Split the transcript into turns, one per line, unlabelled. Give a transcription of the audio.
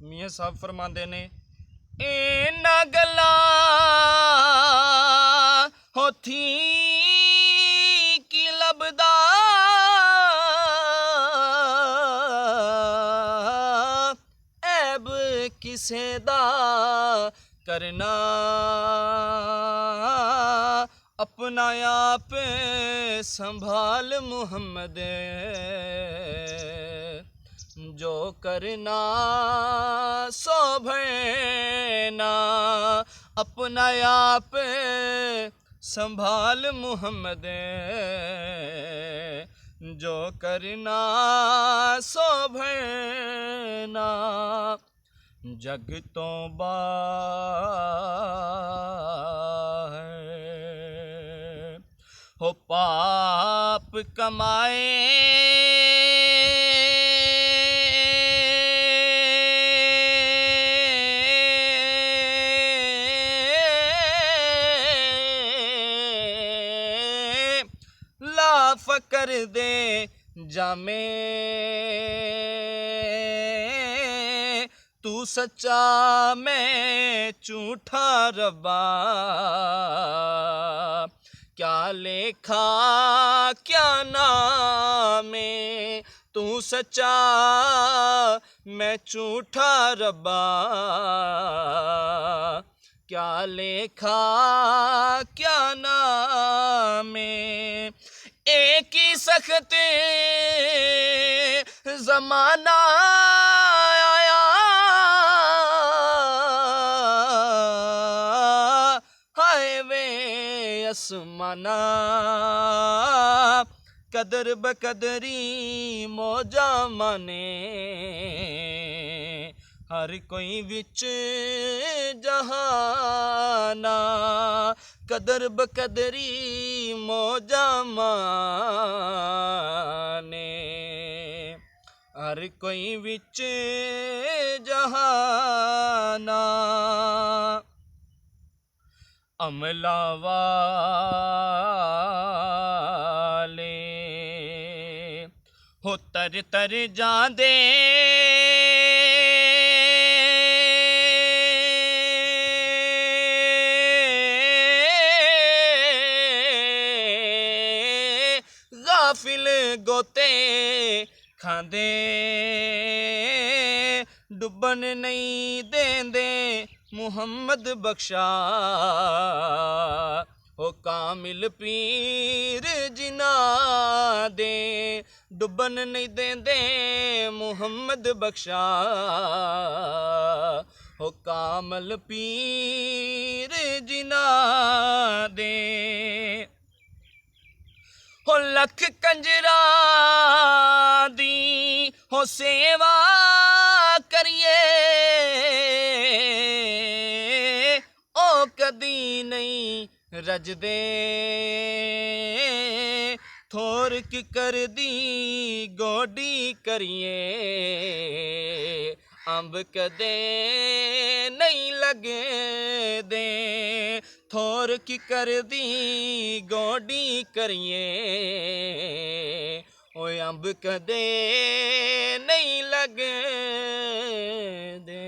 ਮੀਆਂ ਸਾਹਿਬ ਫਰਮਾਉਂਦੇ ਨੇ ਇਹਨਾਂ ਗੱਲਾਂ ਹੋਥੀ ਕੀ ਲੱਭਦਾ ਐਬ ਕਿਸੇ ਦਾ करना अपना आप संभाल मुहम्मद जो करना सो भैना अपना आप संभाल मुहम्मद जो करना सो भैना जग तो बाहर हो पाप कमाए लाफ कर दे जामे तू सच्चा मैं झूठा रब्बा क्या लेखा क्या नामे तू सच्चा मैं झूठा रब्बा क्या लेखा क्या नामे एक ही सख्त ज़माना आया हाय वे आसमाना कदर बकदरी मौजा माने हर कोई विच जहाना कदर बकदरी मौजा माने हर कोई विच जहाना अमला वाले हो तर तर जांदे गाफिल गोते खांदे डुबन नहीं देंदे मुहम्मद बख्शा ओ कामिल पीर जिना दे डुबन नहीं देंदे मुहम्मद बख्शा ओ कामल पीर जिना दे हो लख कंजरा दी हो सेवा करिए ओ कदी नहीं रजदे थोर की कर दी गोडी करिए अंब कदे नहीं लगे दे थोर की कर दी गोडी करिए ओए अंब कदे नहीं लगे दे।